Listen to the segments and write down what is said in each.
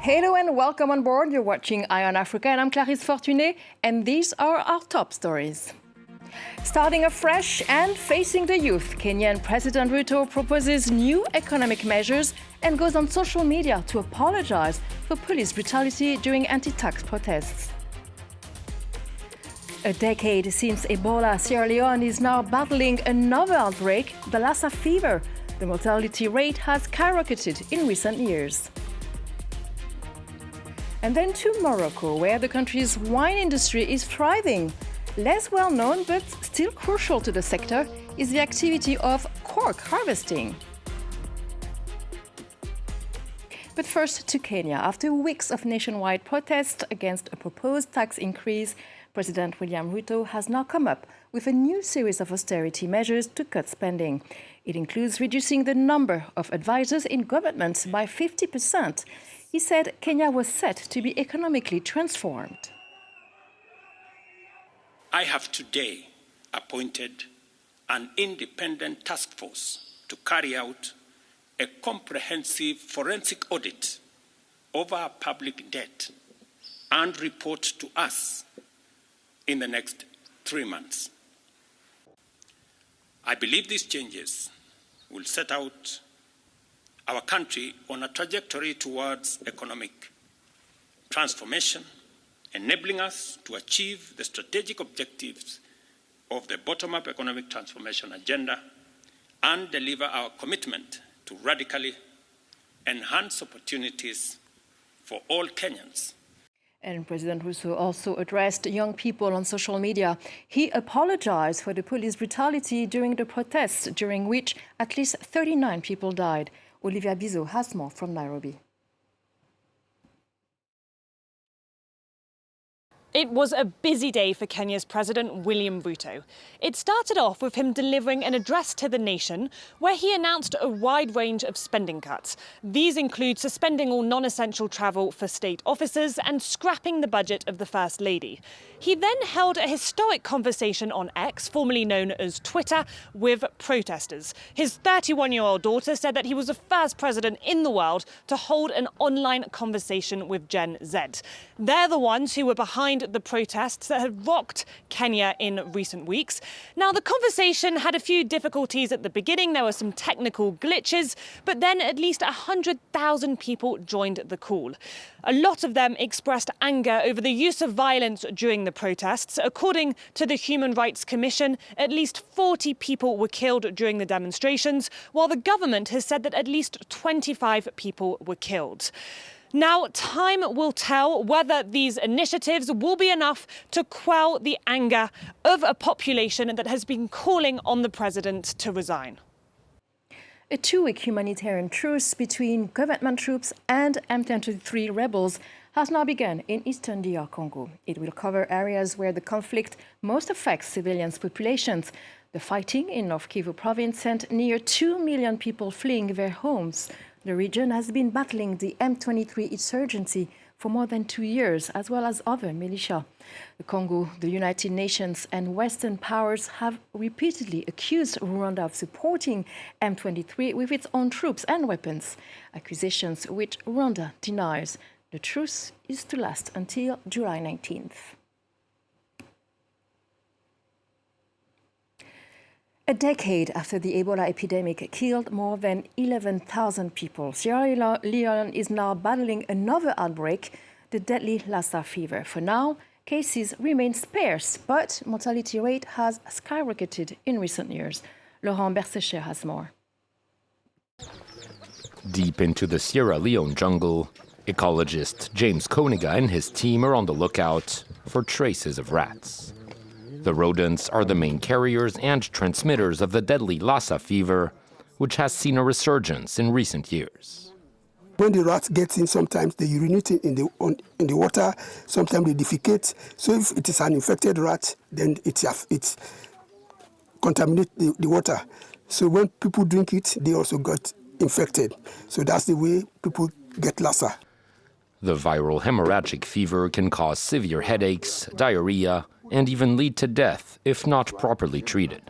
Hello and welcome on board. You're watching Eye on Africa and I'm Clarisse Fortuné, and these are our top stories. Starting afresh and facing the youth, Kenyan President Ruto proposes new economic measures and goes on social media to apologize for police brutality during anti-tax protests. A decade since Ebola, Sierra Leone is now battling another outbreak, the Lassa fever. The mortality rate has skyrocketed in recent years. And then to Morocco, where the country's wine industry is thriving. Less well known, but still crucial to the sector, is the activity of cork harvesting. But first to Kenya. After weeks of nationwide protests against a proposed tax increase, President William Ruto has now come up with a new series of austerity measures to cut spending. It includes reducing the number of advisors in government by 50%. He said Kenya was set to be economically transformed. I have today appointed an independent task force to carry out a comprehensive forensic audit of our public debt and report to us in the next 3 months. I believe these changes will set out our country on a trajectory towards economic transformation, enabling us to achieve the strategic objectives of the bottom-up economic transformation agenda and deliver our commitment to radically enhance opportunities for all Kenyans. And President Ruto also addressed young people on social media. He apologized for the police brutality during the protests, during which at least 39 people died. Olivia Bizot has more from Nairobi. It was a busy day for Kenya's President William Ruto. It started off with him delivering an address to the nation where he announced a wide range of spending cuts. These include suspending all non-essential travel for state officers and scrapping the budget of the First Lady. He then held a historic conversation on X, formerly known as Twitter, with protesters. His 31-year-old daughter said that he was the first president in the world to hold an online conversation with Gen Z. They're the ones who were behind the protests that had rocked Kenya in recent weeks. Now, the conversation had a few difficulties at the beginning. There were some technical glitches, but then at least 100,000 people joined the call. A lot of them expressed anger over the use of violence during the protests. According to the Human Rights Commission, at least 40 people were killed during the demonstrations, while the government has said that at least 25 people were killed. Now, time will tell whether these initiatives will be enough to quell the anger of a population that has been calling on the president to resign. A 2-week humanitarian truce between government troops and M23 rebels has now begun in eastern DR Congo. It will cover areas where the conflict most affects civilian populations. The fighting in North Kivu province sent near 2 million people fleeing their homes. The region has been battling the M23 insurgency for more than 2 years, as well as other militia. The Congo, the United Nations and Western powers have repeatedly accused Rwanda of supporting M23 with its own troops and weapons, accusations which Rwanda denies. The truce is to last until July 19th. A decade after the Ebola epidemic killed more than 11,000 people, Sierra Leone is now battling another outbreak, the deadly Lassa fever. For now, cases remain sparse, but mortality rate has skyrocketed in recent years. Laurent Bersecher has more. Deep into the Sierra Leone jungle, ecologist James Koniga and his team are on the lookout for traces of rats. The rodents are the main carriers and transmitters of the deadly Lassa fever, which has seen a resurgence in recent years. When the rats get in, sometimes they urinate in the water, sometimes they defecate. So if it is an infected rat, then it contaminates the water. So when people drink it, they also got infected. So that's the way people get Lassa. The viral hemorrhagic fever can cause severe headaches, diarrhea, and even lead to death if not properly treated.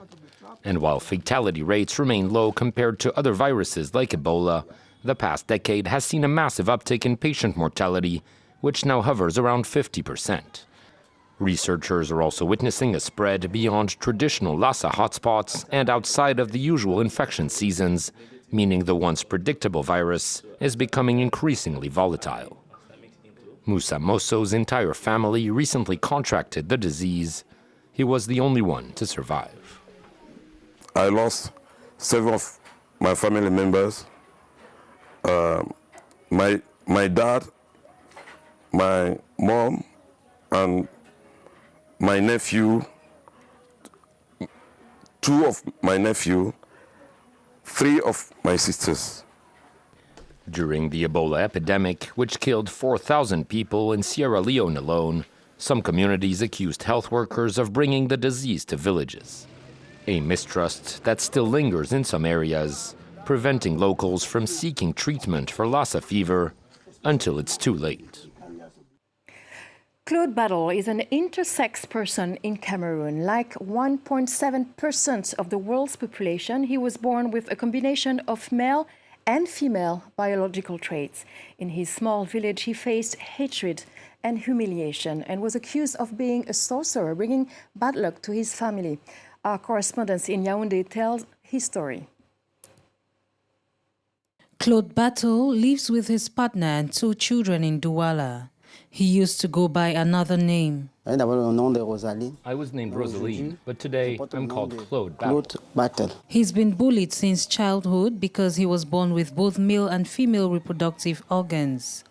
And while fatality rates remain low compared to other viruses like Ebola, the past decade has seen a massive uptick in patient mortality, which now hovers around 50%. Researchers are also witnessing a spread beyond traditional Lassa hotspots and outside of the usual infection seasons, meaning the once predictable virus is becoming increasingly volatile. Musa Mosso's entire family recently contracted the disease. He was the only one to survive. I lost several of my family members. My dad, my mom, and my nephew, two of my nephew, three of my sisters. During the Ebola epidemic, which killed 4,000 people in Sierra Leone alone, some communities accused health workers of bringing the disease to villages. A mistrust that still lingers in some areas, preventing locals from seeking treatment for Lassa fever until it's too late. Claude Battle is an intersex person in Cameroon. Like 1.7% of the world's population, he was born with a combination of male and female biological traits. In his small village, he faced hatred and humiliation and was accused of being a sorcerer, bringing bad luck to his family. Our correspondent in Yaoundé tells his story. Claude Battle lives with his partner and 2 children in Douala. He used to go by another name. I was named Rosaline, but today I'm called Claude Battle. He's been bullied since childhood because he was born with both male and female reproductive organs.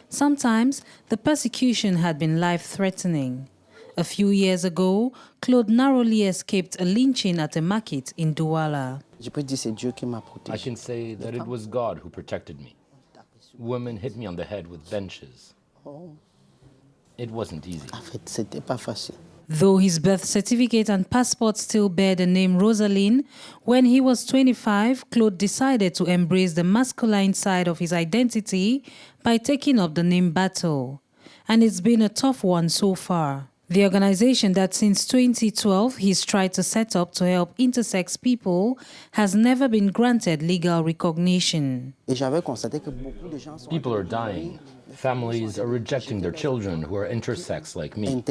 Sometimes the persecution had been life-threatening. A few years ago, Claude narrowly escaped a lynching at a market in Douala. I can say that it was God who protected me. Women hit me on the head with benches. It wasn't easy. Though his birth certificate and passport still bear the name Rosaline, when he was 25, Claude decided to embrace the masculine side of his identity by taking up the name Battle. And it's been a tough one so far. The organization that since 2012 he's tried to set up to help intersex people has never been granted legal recognition. People are dying. Families are rejecting their children who are intersex like me.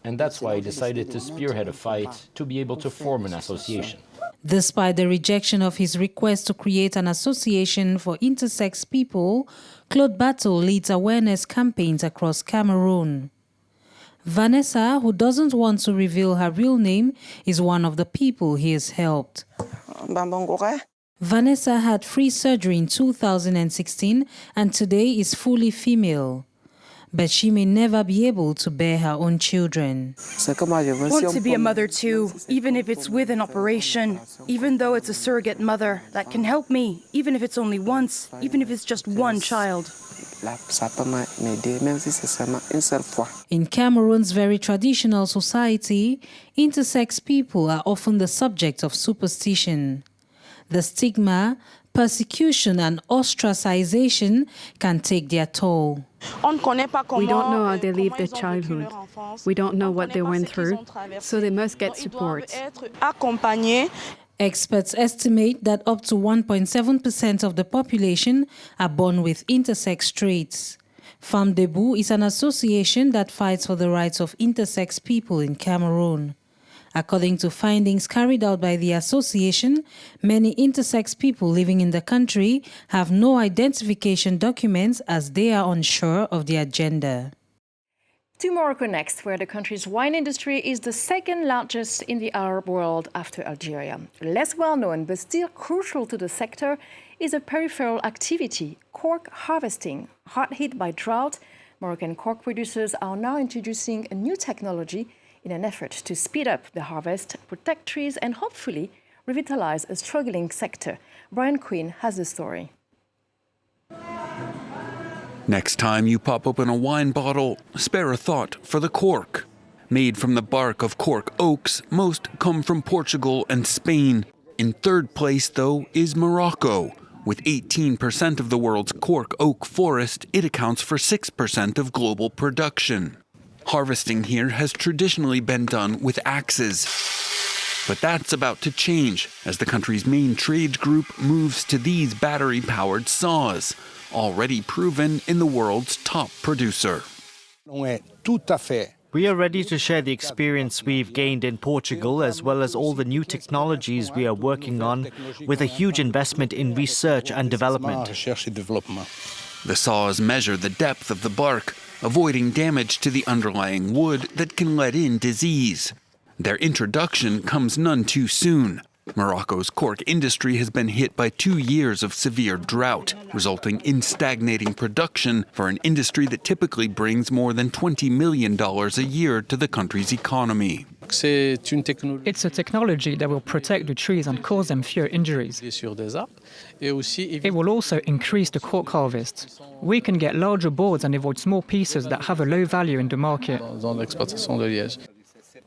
And that's why I decided to spearhead a fight to be able to form an association. Despite the rejection of his request to create an association for intersex people, Claude Battle leads awareness campaigns across Cameroon. Vanessa, who doesn't want to reveal her real name, is one of the people he has helped. Vanessa had free surgery in 2016 and today is fully female. But she may never be able to bear her own children. I want to be a mother too, even if it's with an operation, even though it's a surrogate mother that can help me, even if it's only once, even if it's just one child. In Cameroon's very traditional society, intersex people are often the subject of superstition. The stigma, persecution and ostracization can take their toll. We don't know how they live their childhood. We don't know what they went through, so they must get support. Experts estimate that up to 1.7% of the population are born with intersex traits. Femme Debout is an association that fights for the rights of intersex people in Cameroon. According to findings carried out by the association, many intersex people living in the country have no identification documents as they are unsure of their gender. To Morocco next, where the country's wine industry is the second largest in the Arab world after Algeria. Less well known, but still crucial to the sector, is a peripheral activity, cork harvesting. Hard hit by drought, Moroccan cork producers are now introducing a new technology in an effort to speed up the harvest, protect trees, and hopefully revitalize a struggling sector. Brian Quinn has the story. Next time you pop open a wine bottle, spare a thought for the cork. Made from the bark of cork oaks, most come from Portugal and Spain. In third place, though, is Morocco. With 18% of the world's cork oak forest, it accounts for 6% of global production. Harvesting here has traditionally been done with axes. But that's about to change as the country's main trade group moves to these battery-powered saws, already proven in the world's top producer. We are ready to share the experience we've gained in Portugal, as well as all the new technologies we are working on, with a huge investment in research and development. The saws measure the depth of the bark, avoiding damage to the underlying wood that can let in disease. Their introduction comes none too soon. Morocco's cork industry has been hit by 2 years of severe drought, resulting in stagnating production for an industry that typically brings more than $20 million a year to the country's economy. It's a technology that will protect the trees and cause them fewer injuries. It will also increase the cork harvest. We can get larger boards and avoid small pieces that have a low value in the market.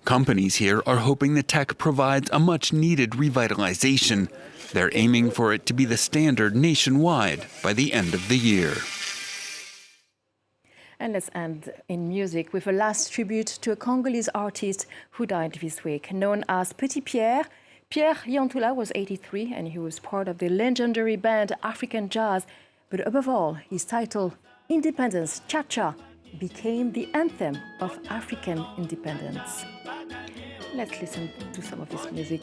Companies here are hoping the tech provides a much-needed revitalization. They're aiming for it to be the standard nationwide by the end of the year. And let's end in music with a last tribute to a Congolese artist who died this week, known as Petit Pierre. Pierre Yantula was 83 and he was part of the legendary band African Jazz. But above all, his title, Independence Cha-Cha, became the anthem of African independence. Let's listen to some of this music.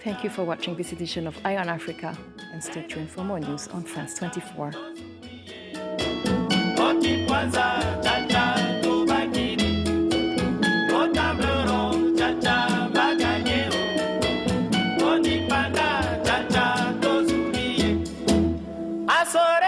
Thank you for watching this edition of Eye on Africa, and stay tuned for more news on France 24. Asora